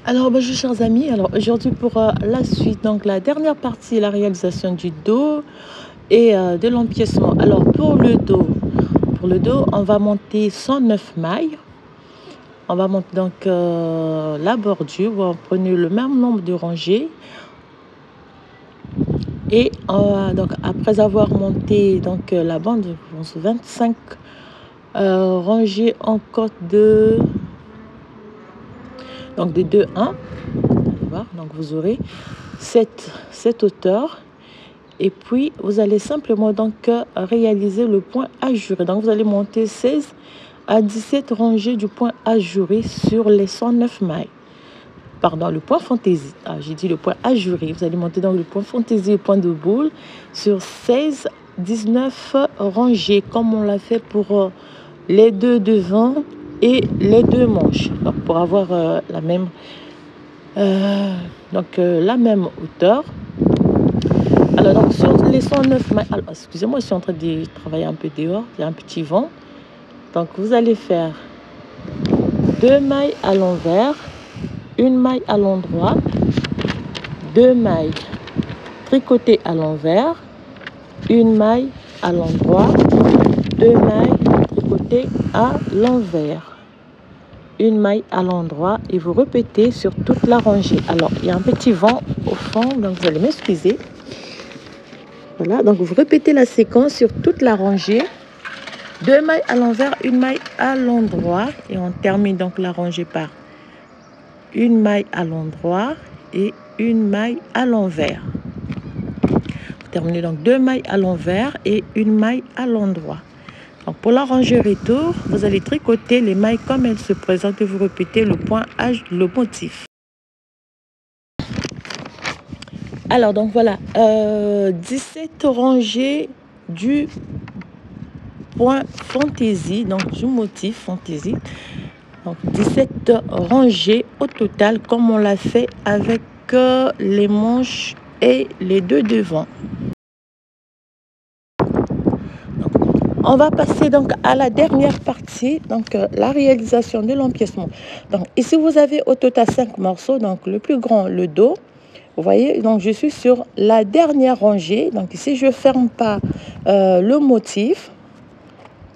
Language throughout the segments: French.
Alors bonjour chers amis, alors aujourd'hui pour la suite, donc la dernière partie, la réalisation du dos et de l'empiècement. Alors pour le dos, on va monter 109 mailles. On va monter donc la bordure, vous prenez le même nombre de rangées. Et donc après avoir monté donc la bande, je pense 25 rangées en côte de 2-1. Donc vous aurez cette hauteur. Et puis, vous allez simplement donc réaliser le point ajouré. Donc, vous allez monter 16 à 17 rangées du point ajouré sur les 109 mailles. Pardon, le point fantaisie. J'ai dit le point ajouré. Vous allez monter donc le point fantaisie et point de boule sur 16, 19 rangées, comme on l'a fait pour les deux devant et les deux manches. Donc, pour avoir la même hauteur. Alors, donc, sur les 109 mailles, alors, excusez-moi, je suis en train de travailler un peu dehors, il y a un petit vent. Donc, vous allez faire 2 mailles à l'envers, une maille à l'endroit, 2 mailles tricotées à l'envers, une maille à l'endroit, 2 mailles tricotées à l'envers, une maille à l'endroit, et vous répétez sur toute la rangée. Alors, il y a un petit vent au fond, donc vous allez m'excuser. Voilà, donc vous répétez la séquence sur toute la rangée. 2 mailles à l'envers, une maille à l'endroit. Et on termine donc la rangée par une maille à l'endroit et une maille à l'envers. Vous terminez donc 2 mailles à l'envers et une maille à l'endroit. Donc pour la rangée retour, vous allez tricoter les mailles comme elles se présentent et vous répétez le motif. Alors donc voilà, 17 rangées du point fantaisie, donc du motif fantaisie. Donc 17 rangées au total, comme on l'a fait avec les manches et les deux devants. Donc, on va passer donc à la dernière partie, donc la réalisation de l'empiècement. Donc ici vous avez au total 5 morceaux, donc le plus grand, le dos. Vous voyez, donc je suis sur la dernière rangée. Donc ici je ferme pas le motif.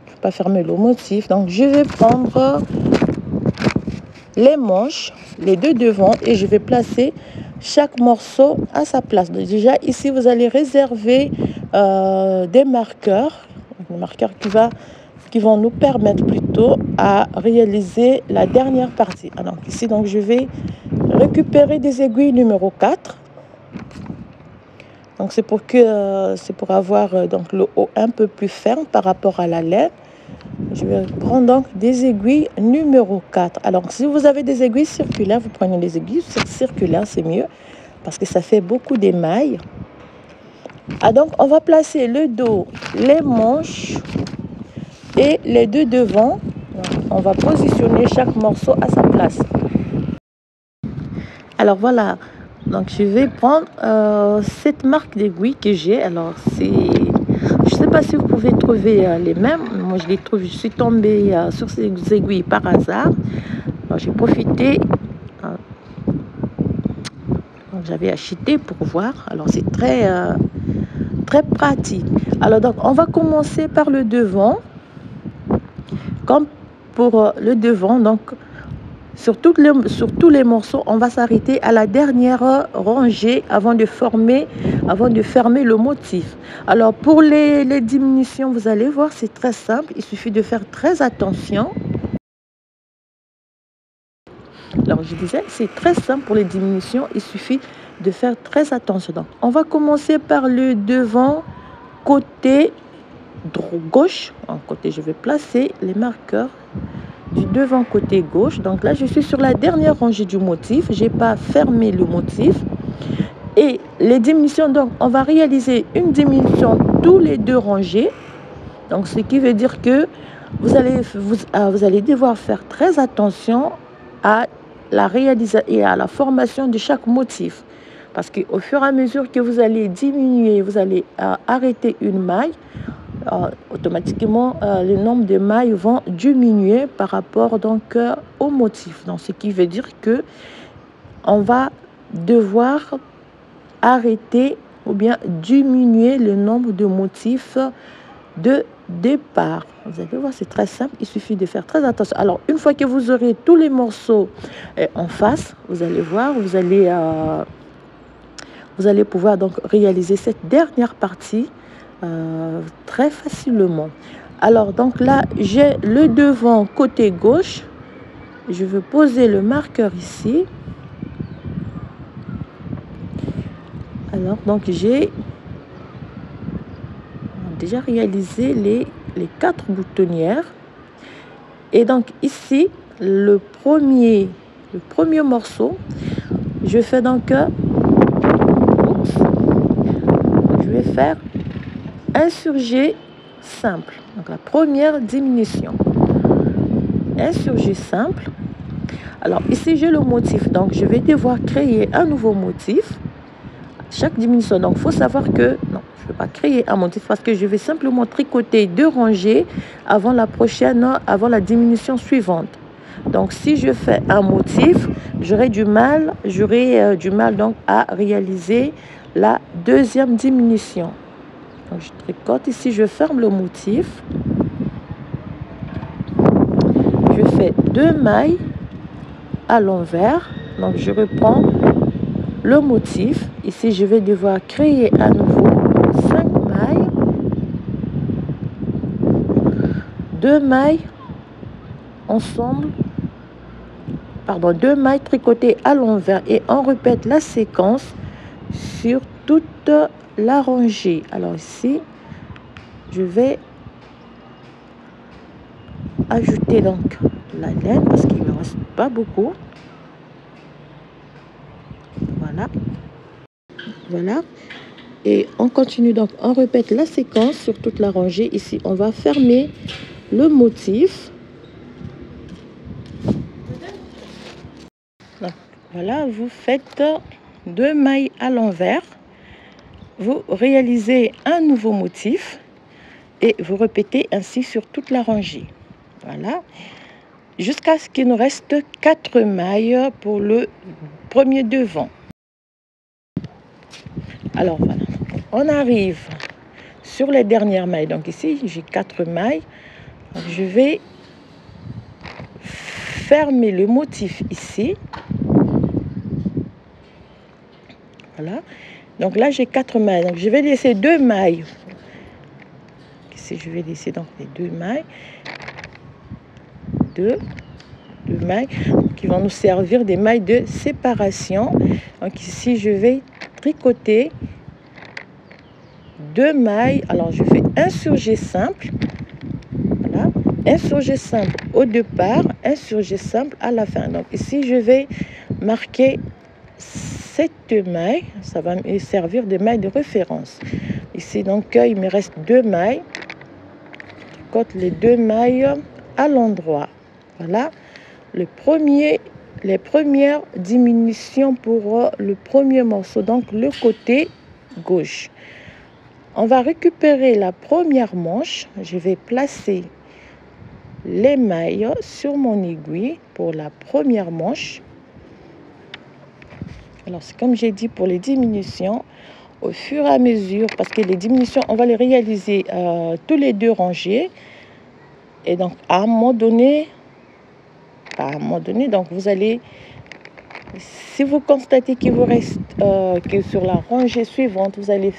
Je ne vais pas fermer le motif. Donc je vais prendre les manches, les deux devants, et je vais placer chaque morceau à sa place. Donc déjà ici vous allez réserver des marqueurs qui vont nous permettre plutôt à réaliser la dernière partie. Alors ici donc je vais récupérer des aiguilles numéro 4. Donc c'est pour avoir donc le haut un peu plus ferme par rapport à la laine. Je vais prendre donc des aiguilles numéro 4. Alors, si vous avez des aiguilles circulaires, vous prenez les aiguilles circulaires, c'est mieux, parce que ça fait beaucoup d'émail. Donc, on va placer le dos, les manches et les deux devants. Donc, on va positionner chaque morceau à sa place. Alors, voilà. Donc, je vais prendre cette marque d'aiguille que j'ai. Alors, c'est... Je ne sais pas si vous pouvez trouver les mêmes. Moi, je les trouve. Je suis tombée sur ces aiguilles par hasard. J'ai profité. J'avais acheté pour voir. Alors, c'est très, très pratique. Alors, donc, on va commencer par le devant. Comme pour le devant, donc, sur tous les morceaux, on va s'arrêter à la dernière rangée avant de fermer le motif. Alors, pour les diminutions, vous allez voir, c'est très simple. Il suffit de faire très attention. Alors, je disais, c'est très simple pour les diminutions. Il suffit de faire très attention. Donc, on va commencer par le devant côté gauche. En côté, je vais placer les marqueurs du devant côté gauche. Donc là, je suis sur la dernière rangée du motif. Je n'ai pas fermé le motif. Et les diminutions, donc, on va réaliser une diminution tous les deux rangées. Donc, ce qui veut dire que vous allez devoir faire très attention à la réalisation et à la formation de chaque motif. Parce qu'au fur et à mesure que vous allez diminuer, vous allez arrêter une maille, automatiquement, le nombre de mailles vont diminuer par rapport donc au motif. Donc, ce qui veut dire que on va devoir arrêter ou bien diminuer le nombre de motifs de départ. Vous allez voir, c'est très simple, il suffit de faire très attention. Alors, une fois que vous aurez tous les morceaux en face, vous allez voir, vous allez pouvoir donc réaliser cette dernière partie très facilement. Alors, donc là, j'ai le devant côté gauche. Je vais poser le marqueur ici. Alors, donc j'ai déjà réalisé les 4 boutonnières. Et donc ici, le premier morceau, je fais donc je vais faire insurgé simple. Donc la première diminution. Insurgé simple. Alors ici, j'ai le motif. Donc je vais devoir créer un nouveau motif. Chaque diminution. Donc il faut savoir que non, je ne vais pas créer un motif parce que je vais simplement tricoter 2 rangées avant la diminution suivante. Donc si je fais un motif, j'aurai du mal donc à réaliser la deuxième diminution. Donc je tricote ici, je ferme le motif. Je fais 2 mailles à l'envers. Donc je reprends le motif. Ici, je vais devoir créer à nouveau 5 mailles. 2 mailles ensemble. Pardon, 2 mailles tricotées à l'envers. Et on répète la séquence sur toute la rangée. Alors ici, je vais ajouter donc la laine parce qu'il ne me reste pas beaucoup. Voilà. Et on continue donc, on répète la séquence sur toute la rangée. Ici, on va fermer le motif. Donc, voilà, vous faites 2 mailles à l'envers. Vous réalisez un nouveau motif et vous répétez ainsi sur toute la rangée. Voilà. Jusqu'à ce qu'il nous reste 4 mailles pour le premier devant. Alors voilà, on arrive sur les dernières mailles. Donc ici, j'ai 4 mailles. Donc, je vais fermer le motif ici. Voilà. Donc là, j'ai 4 mailles. Donc je vais laisser 2 mailles. Ici, je vais laisser donc les 2 mailles. 2 mailles qui vont nous servir des mailles de séparation. Donc ici, je vais tricoter 2 mailles. Alors, je fais insurgé simple. Voilà. Insurgé simple au départ, insurgé simple à la fin. Donc ici, je vais marquer cette maille. Ça va me servir de maille de référence. Ici, donc, il me reste 2 mailles. Je tricote les 2 mailles à l'endroit. Voilà. Les premières diminutions pour le premier morceau, donc le côté gauche. On va récupérer la première manche. Je vais placer les mailles sur mon aiguille pour la première manche. Alors, c'est comme j'ai dit pour les diminutions, au fur et à mesure, parce que les diminutions, on va les réaliser tous les 2 rangées. Et donc, à un moment donné, donc vous allez, si vous constatez qu'il vous reste que sur la rangée suivante, vous allez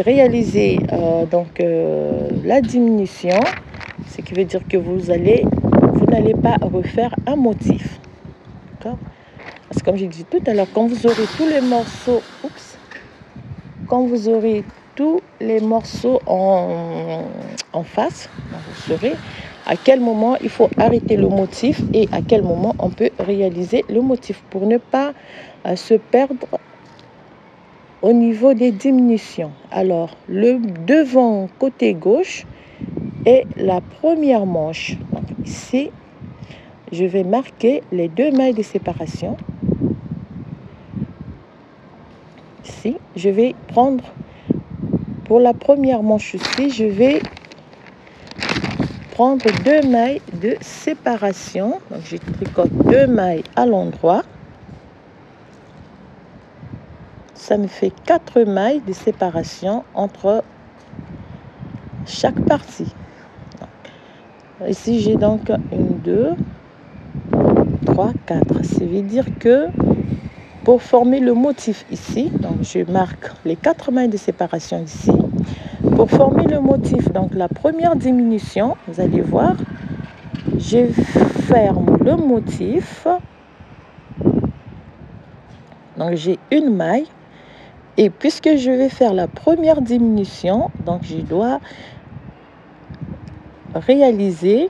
réaliser la diminution, ce qui veut dire que vous n'allez pas refaire un motif. D'accord? Parce que comme j'ai dit tout à l'heure, quand vous aurez tous les morceaux, en face, vous saurez à quel moment il faut arrêter le motif et à quel moment on peut réaliser le motif pour ne pas se perdre au niveau des diminutions. Alors, le devant côté gauche est la première manche. Donc ici, je vais marquer les 2 mailles de séparation. Ici, je vais prendre pour la première manche ici, je vais prendre 2 mailles de séparation. Donc je tricote 2 mailles à l'endroit. ça me fait 4 mailles de séparation entre chaque partie. Ici, j'ai donc 1, 2, 3, 4. Ça veut dire que pour former le motif ici, donc je marque les 4 mailles de séparation ici. Pour former le motif, donc la première diminution, vous allez voir, je ferme le motif. Donc j'ai une maille. Et puisque je vais faire la première diminution, donc je dois réaliser,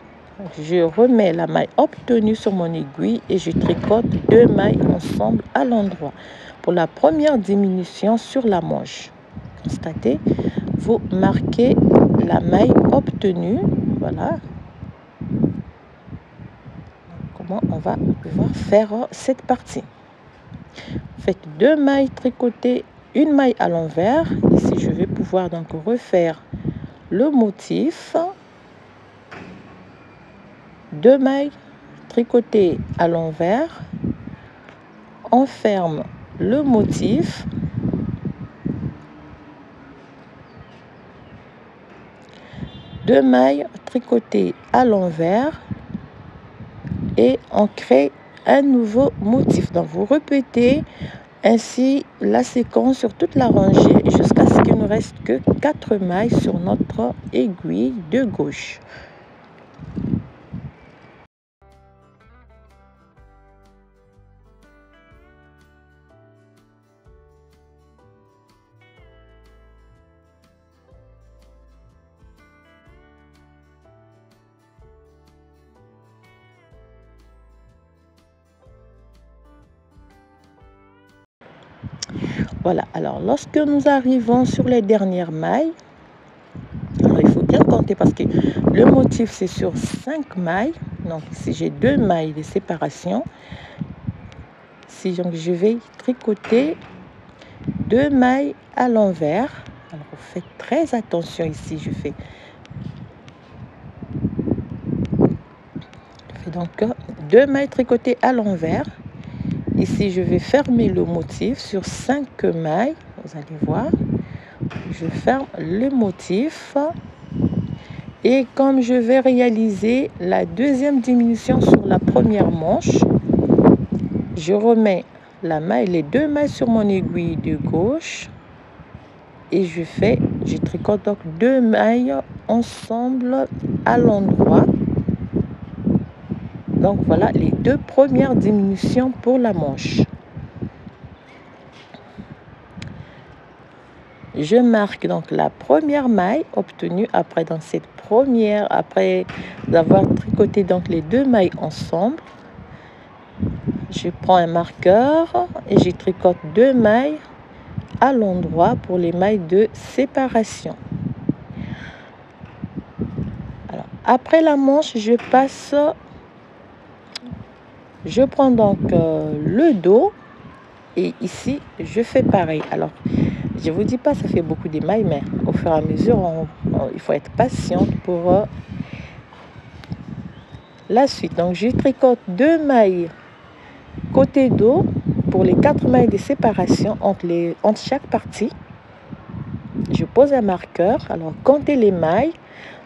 je remets la maille obtenue sur mon aiguille et je tricote 2 mailles ensemble à l'endroit pour la première diminution sur la manche. Constatez, vous marquez la maille obtenue, voilà. Comment on va pouvoir faire cette partie. Faites 2 mailles tricotées, une maille à l'envers. Ici, je vais pouvoir donc refaire le motif. 2 mailles tricotées à l'envers. On ferme le motif. Deux mailles tricotées à l'envers et on crée un nouveau motif. Donc vous répétez ainsi la séquence sur toute la rangée jusqu'à ce qu'il ne reste que 4 mailles sur notre aiguille de gauche. Voilà, alors lorsque nous arrivons sur les dernières mailles, alors il faut bien compter parce que le motif c'est sur 5 mailles. Donc ici j'ai 2 mailles de séparation. Si donc je vais tricoter 2 mailles à l'envers. Alors faites très attention ici, je fais donc 2 mailles tricotées à l'envers. Ici je vais fermer le motif sur 5 mailles, vous allez voir. Je ferme le motif et comme je vais réaliser la deuxième diminution sur la première manche, je remets la maille, les 2 mailles sur mon aiguille de gauche et je tricote donc 2 mailles ensemble à l'endroit. Donc voilà les 2 premières diminutions pour la manche. Je marque donc la première maille obtenue après avoir tricoté donc les 2 mailles ensemble. Je prends un marqueur et je tricote 2 mailles à l'endroit pour les mailles de séparation. Alors, après la manche, je prends donc le dos et ici je fais pareil. Alors je vous dis pas ça fait beaucoup de mailles, mais au fur et à mesure il faut être patient pour la suite. Donc je tricote 2 mailles côté dos pour les 4 mailles de séparation entre chaque partie. Je pose un marqueur. Alors comptez les mailles.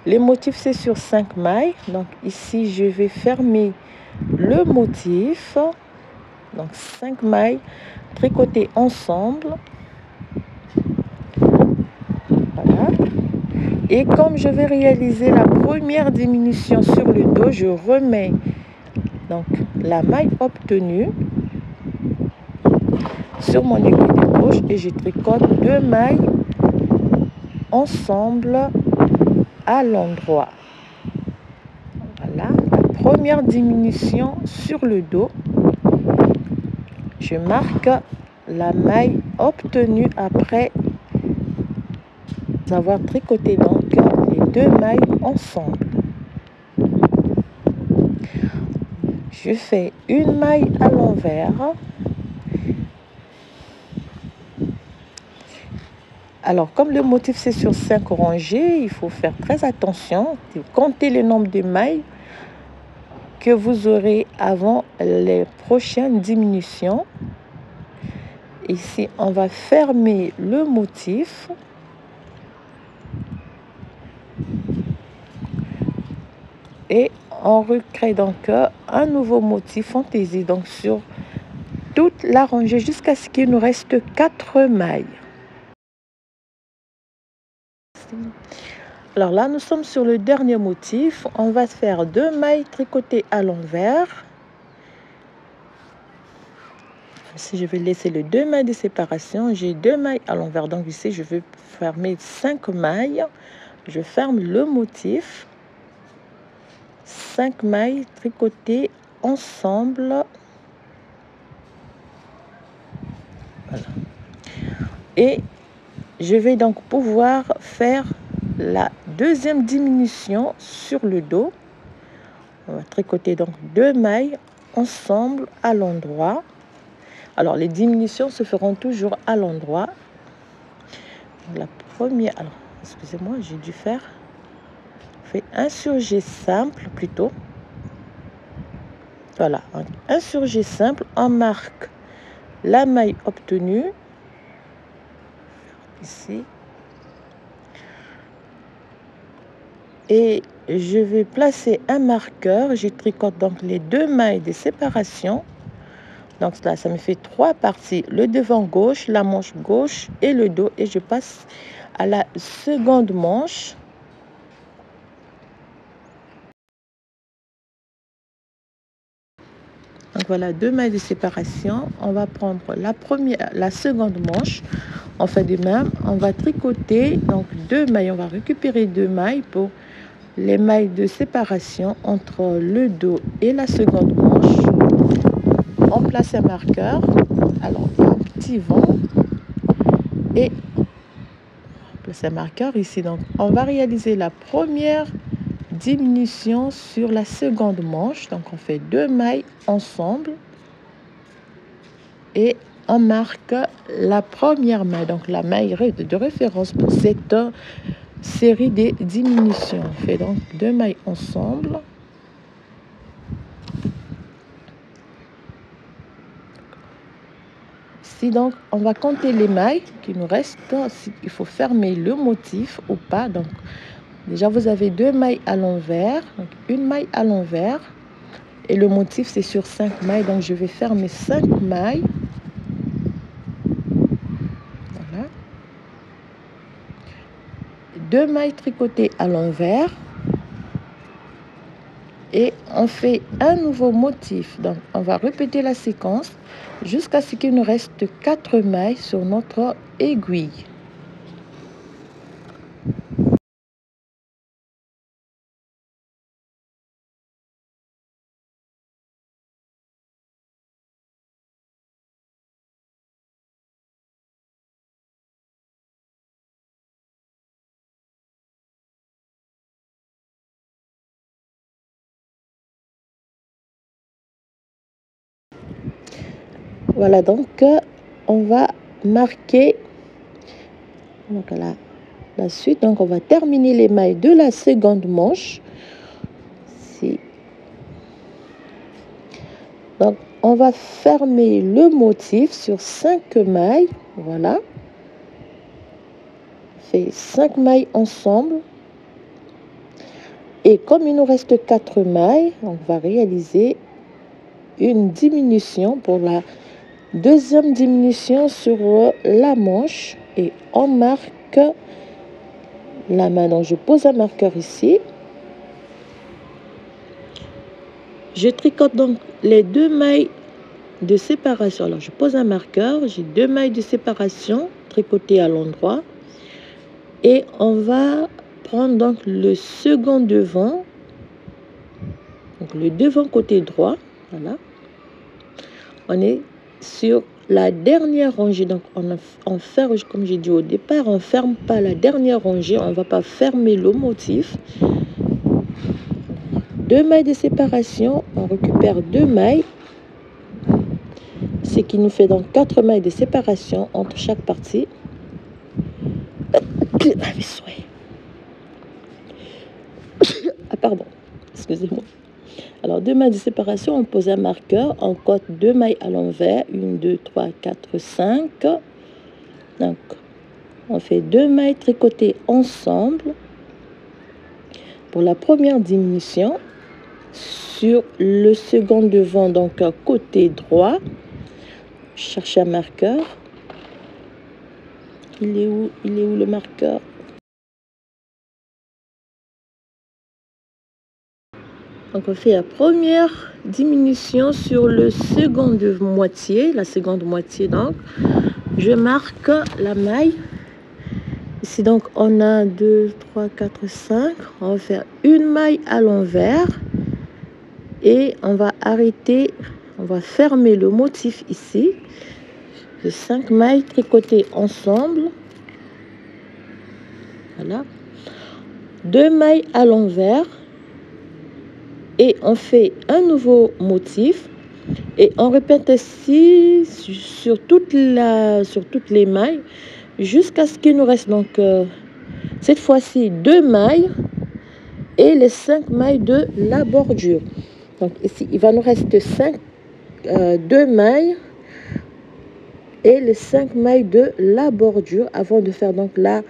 Les motifs c'est sur 5 mailles. Donc ici je vais fermer le motif. Donc 5 mailles tricotées ensemble. Voilà. Et comme je vais réaliser la première diminution sur le dos, je remets donc la maille obtenue sur mon aiguille de gauche et je tricote 2 mailles ensemble à l'endroit. Voilà, la première diminution sur le dos. Je marque la maille obtenue après avoir tricoté donc les 2 mailles ensemble. Je fais une maille à l'envers. Alors, comme le motif c'est sur 5 rangées, il faut faire très attention. Comptez le nombre de mailles que vous aurez avant les prochaines diminutions. Ici, on va fermer le motif. Et on recrée donc un nouveau motif fantaisie donc sur toute la rangée jusqu'à ce qu'il nous reste 4 mailles. Alors là, nous sommes sur le dernier motif. On va faire 2 mailles tricotées à l'envers. Ici, je vais laisser les 2 mailles de séparation. J'ai 2 mailles à l'envers. Donc ici, je vais fermer 5 mailles. Je ferme le motif. 5 mailles tricotées ensemble. Voilà. Et je vais donc pouvoir faire la deuxième diminution sur le dos. On va tricoter donc 2 mailles ensemble à l'endroit. Alors les diminutions se feront toujours à l'endroit. La première, alors excusez-moi, j'ai dû faire un surjet simple plutôt. Voilà, un surjet simple, on marque la maille obtenue ici. Et je vais placer un marqueur. Je tricote donc les 2 mailles de séparation. Donc là, ça me fait 3 parties. Le devant gauche, la manche gauche et le dos. Et je passe à la seconde manche. Donc voilà, 2 mailles de séparation. On va prendre la seconde manche. On fait de même. On va tricoter donc 2 mailles. On va récupérer 2 mailles pour les mailles de séparation entre le dos et la seconde manche. On place un marqueur, alors un petit vent, et on place un marqueur ici. Donc on va réaliser la première diminution sur la seconde manche. Donc on fait 2 mailles ensemble et on marque la première maille, donc la maille de référence pour cette série de diminutions. On fait donc 2 mailles ensemble. Ici donc on va compter les mailles qui nous restent. Il faut fermer le motif ou pas. Donc déjà vous avez 2 mailles à l'envers, donc une maille à l'envers et le motif c'est sur 5 mailles, donc je vais fermer 5 mailles. Voilà, 2 mailles tricotées à l'envers et on fait un nouveau motif. Donc on va répéter la séquence jusqu'à ce qu'il nous reste 4 mailles sur notre aiguille. Voilà, donc on va marquer donc la suite. Donc on va terminer les mailles de la seconde manche ici. Donc on va fermer le motif sur 5 mailles. Voilà, on fait 5 mailles ensemble et comme il nous reste 4 mailles, on va réaliser une diminution pour la deuxième diminution sur la manche et on marque la main. Donc je pose un marqueur ici, je tricote donc les 2 mailles de séparation. Alors je pose un marqueur, j'ai 2 mailles de séparation tricotées à l'endroit et on va prendre donc le second devant, donc le devant côté droit. Voilà, on est sur la dernière rangée. Donc on ferme, comme j'ai dit au départ, on ferme pas la dernière rangée, on va pas fermer le motif. 2 mailles de séparation, on récupère 2 mailles, ce qui nous fait donc 4 mailles de séparation entre chaque partie. Ah pardon, excusez-moi. Alors, 2 mailles de séparation, on pose un marqueur, on cote 2 mailles à l'envers, 1, 2, 3, 4, 5. Donc, on fait 2 mailles tricotées ensemble pour la première diminution sur le second devant, donc côté droit. Je cherche un marqueur. Il est où le marqueur? Donc on fait la première diminution sur le second de moitié, la seconde moitié. Donc je marque la maille. Ici donc on a 2, 3, 4, 5. On va faire une maille à l'envers et on va arrêter, on va fermer le motif ici. De 5 mailles tricotées ensemble. Voilà. 2 mailles à l'envers. Et on fait un nouveau motif. Et on répète ici sur toutes les mailles jusqu'à ce qu'il nous reste donc cette fois-ci 2 mailles et les 5 mailles de la bordure. Donc ici, il va nous rester 2 mailles et les 5 mailles de la bordure avant de faire donc la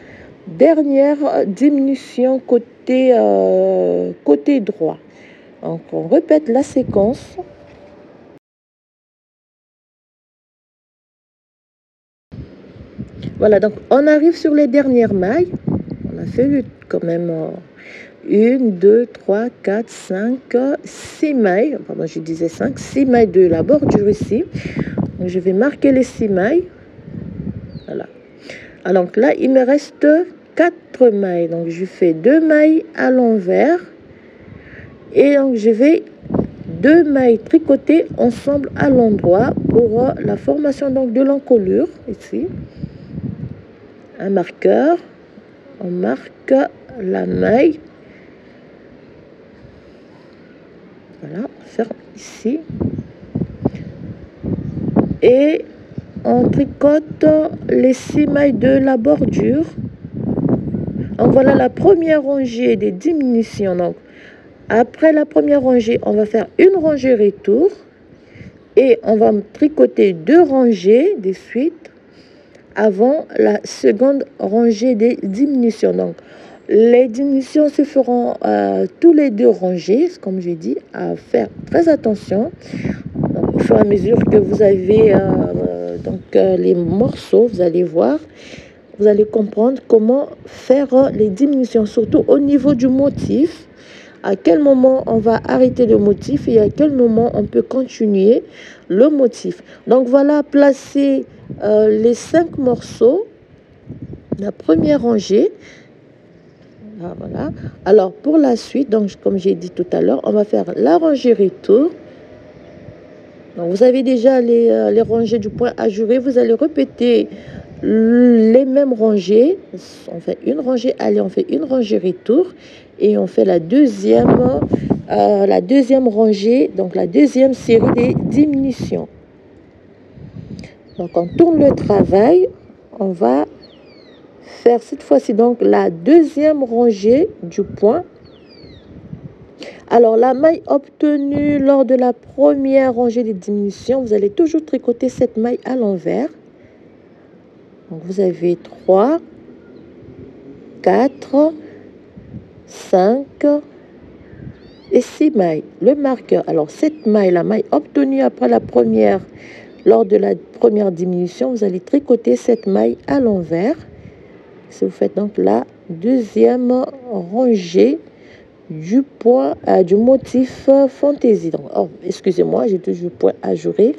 dernière diminution côté droit. Donc on répète la séquence. Voilà, donc on arrive sur les dernières mailles. On a fait quand même 1, 2, 3, 4, 5, 6 mailles. Pardon, je disais 5, 6 mailles de la bordure ici. Donc, je vais marquer les 6 mailles. Voilà. Alors là, il me reste 4 mailles. Donc je fais 2 mailles à l'envers. Et donc je vais 2 mailles tricotées ensemble à l'endroit pour la formation donc de l'encolure ici. Un marqueur, on marque la maille. Voilà, ferme ici. Et on tricote les 6 mailles de la bordure. Donc voilà la première rangée des diminutions. Donc après la première rangée, on va faire une rangée retour et on va tricoter 2 rangées de suite avant la seconde rangée des diminutions. Donc les diminutions se feront tous les 2 rangées, comme j'ai dit, à faire très attention. Donc, au fur et à mesure que vous avez les morceaux, vous allez voir, vous allez comprendre comment faire les diminutions, surtout au niveau du motif. À quel moment on va arrêter le motif et à quel moment on peut continuer le motif. Donc voilà, placer les 5 morceaux, la première rangée. Voilà. Alors pour la suite, donc comme j'ai dit tout à l'heure, on va faire la rangée retour. Donc vous avez déjà les rangées du point ajouré, vous allez répéter les mêmes rangées. On fait une rangée aller, on fait une rangée retour et on fait la deuxième rangée, donc la deuxième série des diminutions. Donc on tourne le travail, on va faire cette fois-ci donc la deuxième rangée du point. Alors la maille obtenue lors de la première rangée des diminutions, vous allez toujours tricoter cette maille à l'envers. Donc vous avez 3, 4, 5 et 6 mailles. Le marqueur, alors cette maille, la maille obtenue après la première, lors de la première diminution, vous allez tricoter cette maille à l'envers. Si vous faites donc la deuxième rangée du point du motif fantaisie. Donc, oh, excusez-moi, j'ai toujours point ajouré.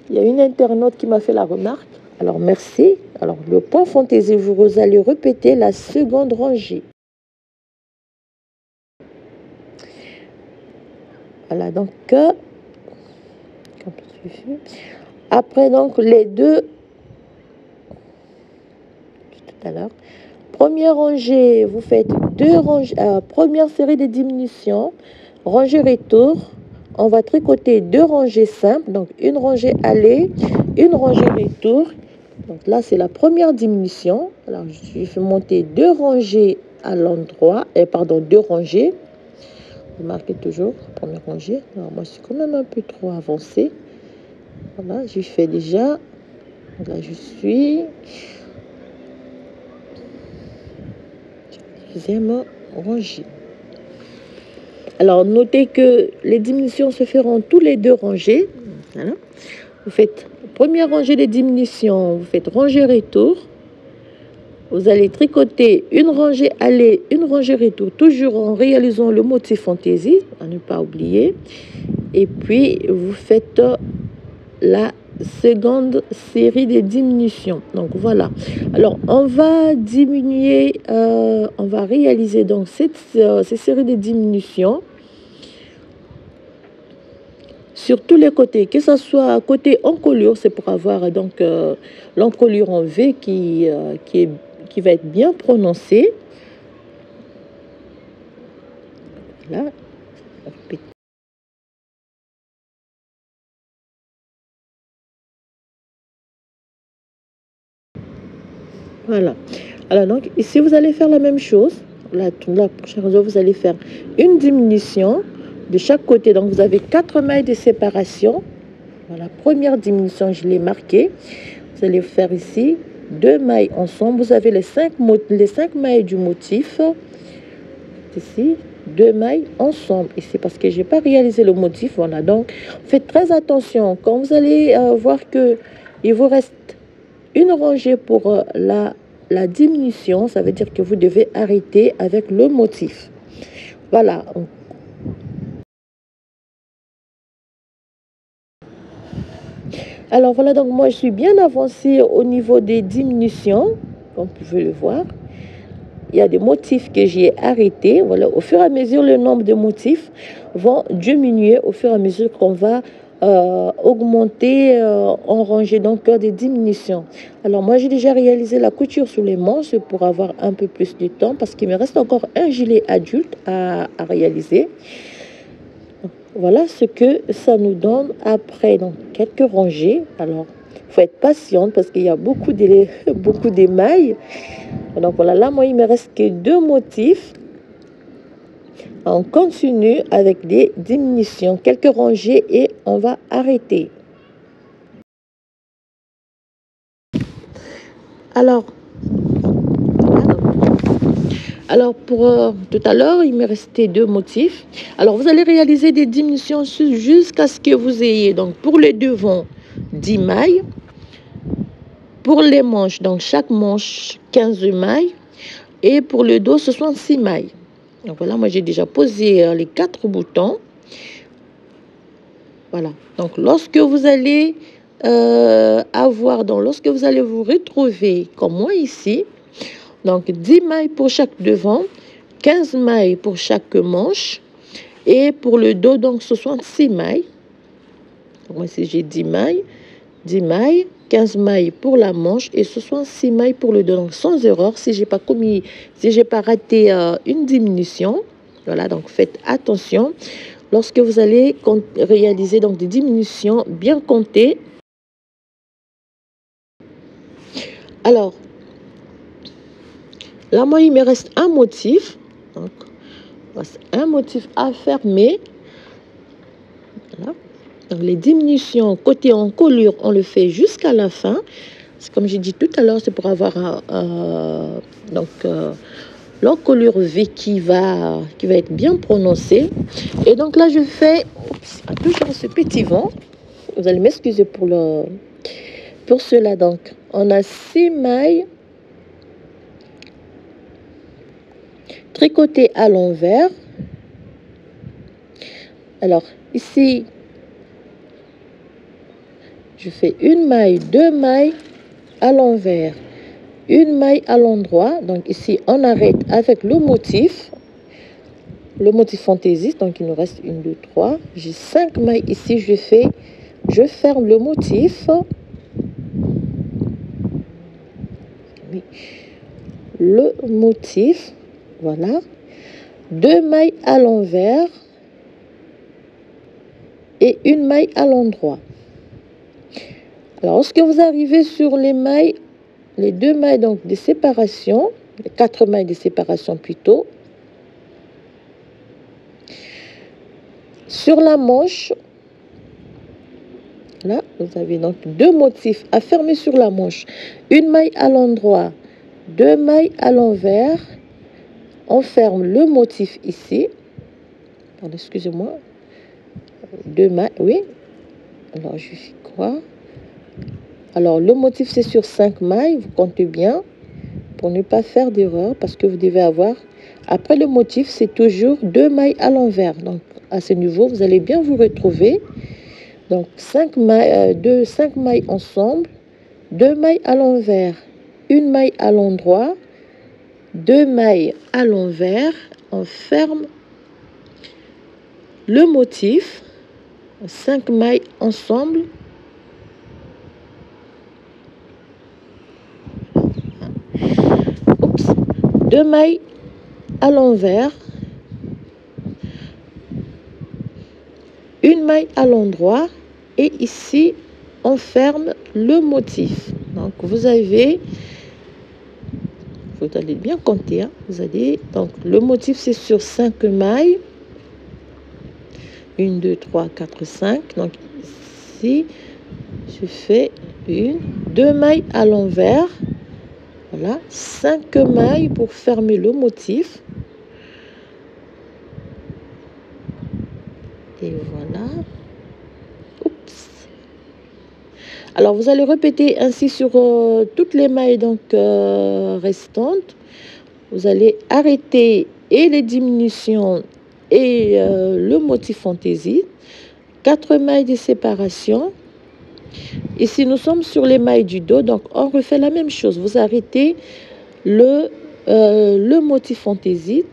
Il y a une internaute qui m'a fait la remarque. Alors merci. Alors le point fantaisie, vous allez répéter la seconde rangée. Voilà, donc après donc les deux tout à l'heure. Première rangée, vous faites 2 rangées, première série de diminutions, rangée retour. On va tricoter 2 rangées simples, donc une rangée aller, une rangée retour. Donc là, c'est la première diminution. Alors, je vais monter 2 rangées à l'endroit, 2 rangées. Vous marquez toujours la première rangée. Alors moi, je suis quand même un peu trop avancée. Voilà, j'ai fait déjà. Là, je suis deuxième rangée. Alors, notez que les diminutions se feront tous les 2 rangées. Voilà. Vous faites première rangée de diminution, vous faites rangée retour. Vous allez tricoter une rangée aller, une rangée retour, toujours en réalisant le motif fantaisie, à ne pas oublier. Et puis, vous faites la seconde série de diminutions. Donc, voilà. Alors, on va diminuer, on va réaliser donc ces séries de diminutions sur tous les côtés, que ce soit côté encolure, c'est pour avoir donc l'encolure en V qui va être bien prononcée. Voilà. Voilà. Alors donc ici vous allez faire la même chose. La prochaine raison, vous allez faire une diminution de chaque côté. Donc vous avez 4 mailles de séparation. Voilà, première diminution, je l'ai marquée. Vous allez faire ici 2 mailles ensemble. Vous avez les 5 mailles du motif. Ici, 2 mailles ensemble. Ici, parce que je n'ai pas réalisé le motif. Voilà, donc faites très attention. Quand vous allez voir que il vous reste une rangée pour la diminution, ça veut dire que vous devez arrêter avec le motif. Voilà. Alors voilà, donc moi je suis bien avancée au niveau des diminutions, comme vous pouvez le voir. Il y a des motifs que j'ai arrêtés. Voilà, au fur et à mesure, le nombre de motifs vont diminuer au fur et à mesure qu'on va augmenter en rangée, donc des diminutions. Alors moi, j'ai déjà réalisé la couture sous les manches pour avoir un peu plus de temps parce qu'il me reste encore un gilet adulte à réaliser. Voilà ce que ça nous donne après, donc quelques rangées. Alors, il faut être patiente parce qu'il y a beaucoup d'émail. Donc voilà, là, moi, il me reste que 2 motifs. On continue avec des diminutions, quelques rangées et on va arrêter. Alors pour tout à l'heure, il me restait 2 motifs. Alors, vous allez réaliser des diminutions jusqu'à ce que vous ayez, donc pour le devant, 10 mailles. Pour les manches, donc chaque manche, 15 mailles. Et pour le dos, 66 mailles. Donc voilà, moi j'ai déjà posé les 4 boutons. Voilà. Donc lorsque vous allez lorsque vous allez vous retrouver comme moi ici, donc 10 mailles pour chaque devant, 15 mailles pour chaque manche. Et pour le dos, donc 66 mailles. Donc moi ici j'ai 10 mailles, 15 mailles pour la manche et 66 mailles pour le dos. Donc sans erreur, si j'ai pas raté une diminution. Voilà, donc faites attention. Lorsque vous allez réaliser donc des diminutions bien comptées. Alors, là, moi, il me reste un motif. Donc, un motif à fermer. Voilà. Donc, les diminutions côté encolure, on le fait jusqu'à la fin. Comme j'ai dit tout à l'heure, c'est pour avoir l'encolure V qui va être bien prononcée. Et donc là, je fais toujours ce petit vent. Vous allez m'excuser pour cela. Donc, on a 6 mailles tricotées à l'envers. Alors, ici, je fais une maille, 2 mailles à l'envers, une maille à l'endroit. Donc ici, on arrête avec le motif fantaisiste. Donc il nous reste 1, 2, 3. J'ai 5 mailles ici. Je ferme le motif. Oui. Le motif, voilà. 2 mailles à l'envers et une maille à l'endroit. Alors, lorsque vous arrivez sur les 2 mailles donc de séparation, les 4 mailles de séparation plutôt, Sur la manche, là, vous avez donc 2 motifs à fermer sur la manche. Une maille à l'endroit, 2 mailles à l'envers. On ferme le motif ici. Pardon, excusez-moi. 2 mailles, oui. Alors, je fais quoi? Alors, le motif, c'est sur 5 mailles. Vous comptez bien pour ne pas faire d'erreur parce que vous devez avoir... Après le motif, c'est toujours 2 mailles à l'envers. Donc, à ce niveau, vous allez bien vous retrouver. Donc, 5 mailles, 5 mailles ensemble, 2 mailles à l'envers, une maille à l'endroit, 2 mailles à l'envers. On ferme le motif, 5 mailles ensemble. Oups, 2 mailles à l'envers, une maille à l'endroit et ici on ferme le motif. Donc vous allez bien compter, hein. Vous allez donc le motif c'est sur 5 mailles, 1 2 3 4 5. Donc ici je fais 1 2 mailles à l'envers, voilà, 5 mailles pour fermer le motif. Et voilà. Oups. Alors, vous allez répéter ainsi sur toutes les mailles donc, restantes. Vous allez arrêter et les diminutions et le motif fantaisie. 4 mailles de séparation. Ici, nous sommes sur les mailles du dos. Donc, on refait la même chose. Vous arrêtez le motif fantaisie.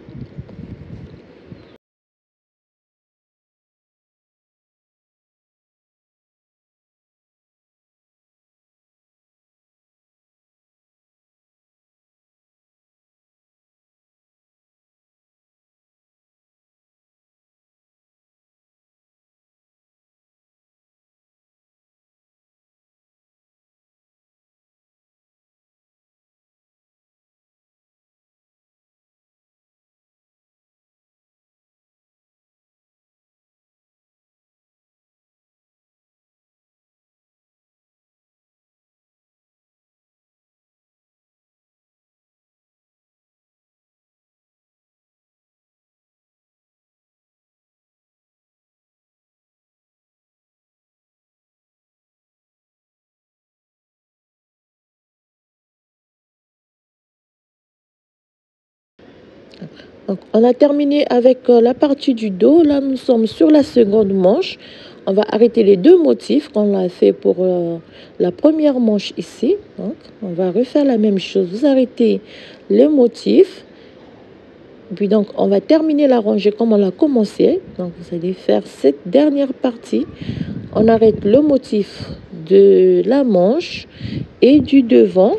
Donc, on a terminé avec la partie du dos. Là, nous sommes sur la seconde manche. On va arrêter les 2 motifs qu'on a fait pour la première manche ici. Donc, on va refaire la même chose. Vous arrêtez les motifs. Puis donc, on va terminer la rangée comme on l'a commencé. Donc, vous allez faire cette dernière partie. On arrête le motif de la manche et du devant.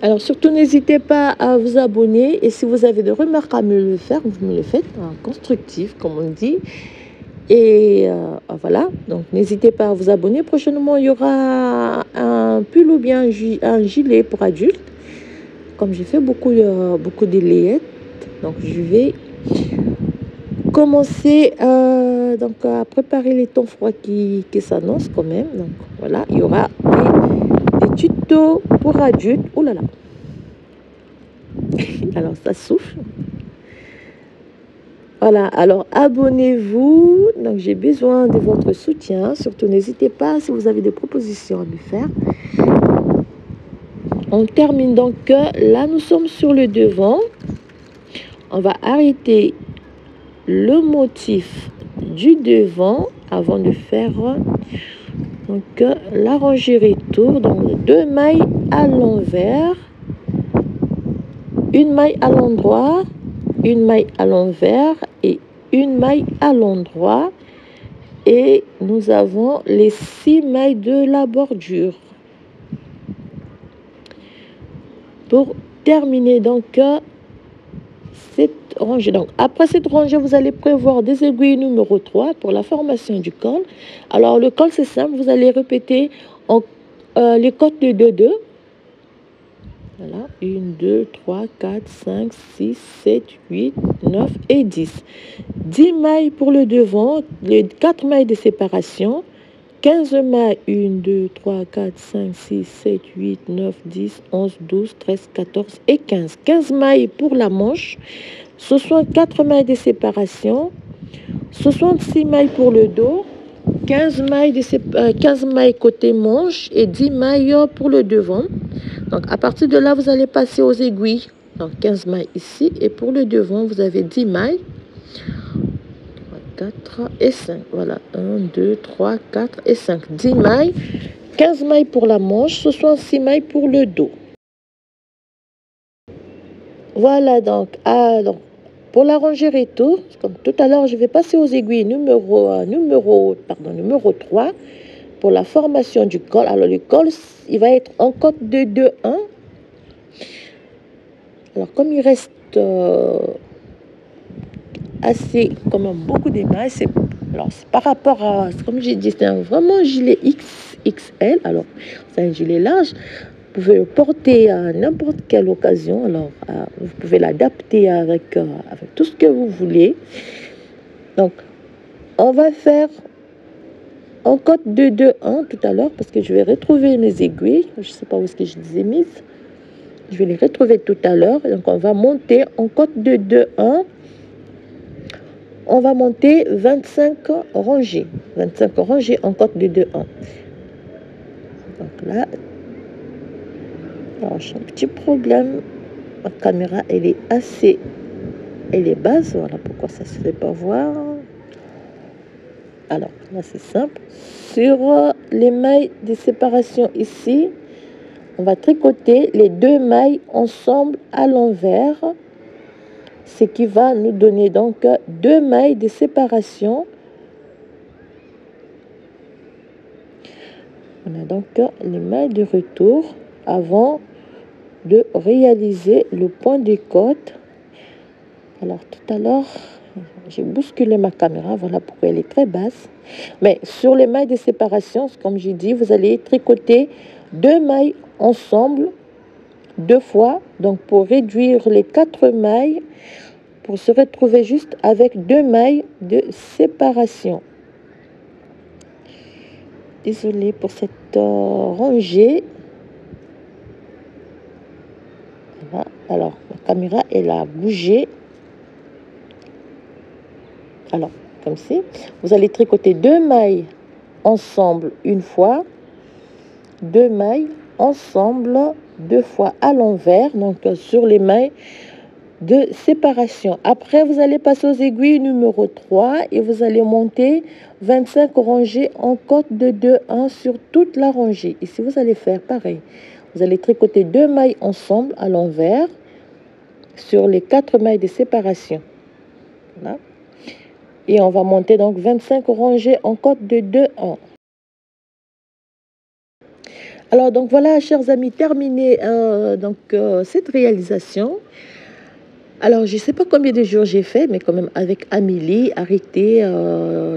Alors, surtout, n'hésitez pas à vous abonner. Et si vous avez des remarques à me le faire, vous me le faites, hein, constructif, comme on dit. Et voilà, donc n'hésitez pas à vous abonner. Prochainement, il y aura un pull ou bien un gilet pour adultes. Comme j'ai fait beaucoup de layettes, donc je vais commencer donc, à préparer les temps froids qui s'annoncent quand même. Donc voilà, il y aura des tutos pour adultes. Oh là là. Alors ça souffle. Voilà, alors abonnez-vous. Donc j'ai besoin de votre soutien. Surtout n'hésitez pas si vous avez des propositions à me faire. On termine donc là, nous sommes sur le devant. On va arrêter le motif du devant avant de faire donc la rangée retour. Donc 2 mailles à l'envers. une maille à l'endroit, une maille à l'envers et une maille à l'endroit. Et nous avons les 6 mailles de la bordure. Pour terminer donc cette rangée. Donc après cette rangée, vous allez prévoir des aiguilles numéro 3 pour la formation du col. Alors le col, c'est simple, vous allez répéter les côtes de 2-2. Voilà, 1, 2, 3, 4, 5, 6, 7, 8, 9 et 10. 10 mailles pour le devant, les 4 mailles de séparation. 15 mailles, 1, 2, 3, 4, 5, 6, 7, 8, 9, 10, 11, 12, 13, 14 et 15. 15 mailles pour la manche, 64 mailles de séparation, 66 mailles pour le dos, 15 mailles côté manche et 10 mailles pour le devant. Donc à partir de là, vous allez passer aux aiguilles. Donc 15 mailles ici et pour le devant, vous avez 10 mailles. 4 et 5. Voilà, 1, 2, 3, 4 et 5. 10 mailles, 15 mailles pour la manche, 66 mailles pour le dos. Voilà donc. Alors, pour la rangée retour, comme tout à l'heure, je vais passer aux aiguilles numéro 3 pour la formation du col. Alors, le col, il va être en côte de 2, 1. Alors, comme il reste assez, quand même, beaucoup de mailles, c'est par rapport à, comme j'ai dit, c'est vraiment un gilet XXL. Alors, c'est un gilet large. Vous pouvez le porter à n'importe quelle occasion. Alors, vous pouvez l'adapter avec tout ce que vous voulez. Donc, on va faire en côte de 2-1 tout à l'heure parce que je vais retrouver mes aiguilles. Je ne sais pas où est-ce que je les ai mises. Je vais les retrouver tout à l'heure. Donc, on va monter en côte de 2-1. On va monter 25 rangées. 25 rangées en côte de 2-1. Donc là, alors j'ai un petit problème. Ma caméra, elle est basse. Voilà pourquoi ça ne se fait pas voir. Alors, là, c'est simple. Sur les mailles de séparation ici, on va tricoter les 2 mailles ensemble à l'envers. Ce qui va nous donner donc 2 mailles de séparation. On a donc les mailles de retour avant de réaliser le point de côte. Alors tout à l'heure, j'ai bousculé ma caméra, voilà pourquoi elle est très basse. Mais sur les mailles de séparation, comme j'ai dit, vous allez tricoter 2 mailles ensemble 2 fois, donc pour réduire les 4 mailles, pour se retrouver juste avec 2 mailles de séparation. Désolée pour cette rangée. Voilà. Alors, la caméra, elle a bougé. Alors, comme ci. Vous allez tricoter 2 mailles ensemble une fois. 2 mailles ensemble 2 fois à l'envers. Donc, sur les mailles de séparation. Après, vous allez passer aux aiguilles numéro 3 et vous allez monter 25 rangées en côte de 2-1 sur toute la rangée. Ici, vous allez faire pareil. Vous allez tricoter 2 mailles ensemble à l'envers sur les 4 mailles de séparation. Voilà. Et on va monter donc 25 rangées en côte de 2-1. Alors, donc voilà, chers amis, terminé cette réalisation. Alors, je ne sais pas combien de jours j'ai fait, mais quand même avec Amélie, arrêter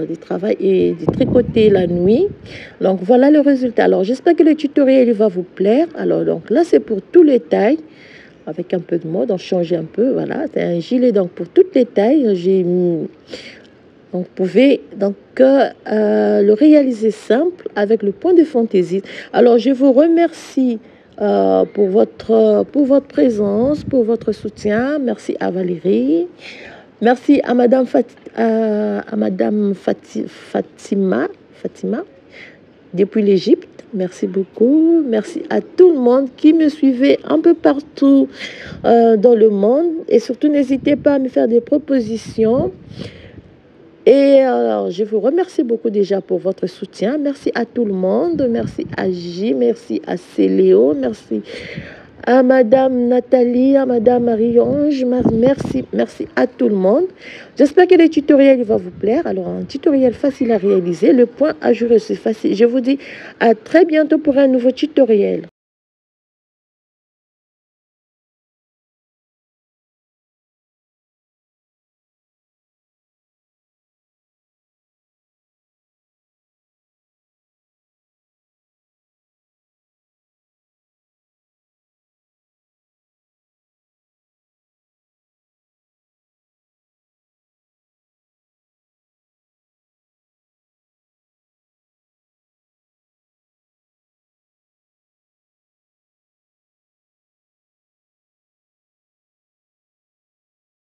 du travail et de tricoter la nuit. Donc, voilà le résultat. Alors, j'espère que le tutoriel va vous plaire. Alors, donc là, c'est pour tous les tailles, avec un peu de mode, on change un peu. Voilà, c'est un gilet donc pour toutes les tailles. J'ai mis... Donc, vous pouvez donc le réaliser simple avec le point de fantaisie. Alors, je vous remercie pour votre présence, pour votre soutien. Merci à Valérie. Merci à Madame, Fatima depuis l'Égypte. Merci beaucoup. Merci à tout le monde qui me suivait un peu partout dans le monde. Et surtout, n'hésitez pas à me faire des propositions. Et alors, je vous remercie beaucoup déjà pour votre soutien. Merci à tout le monde. Merci à J, merci à Céléo, merci à Madame Nathalie, à Madame Marie-Ange. Merci, merci à tout le monde. J'espère que le tutoriel va vous plaire. Alors, un tutoriel facile à réaliser. Le point à jurer, c'est facile. Je vous dis à très bientôt pour un nouveau tutoriel.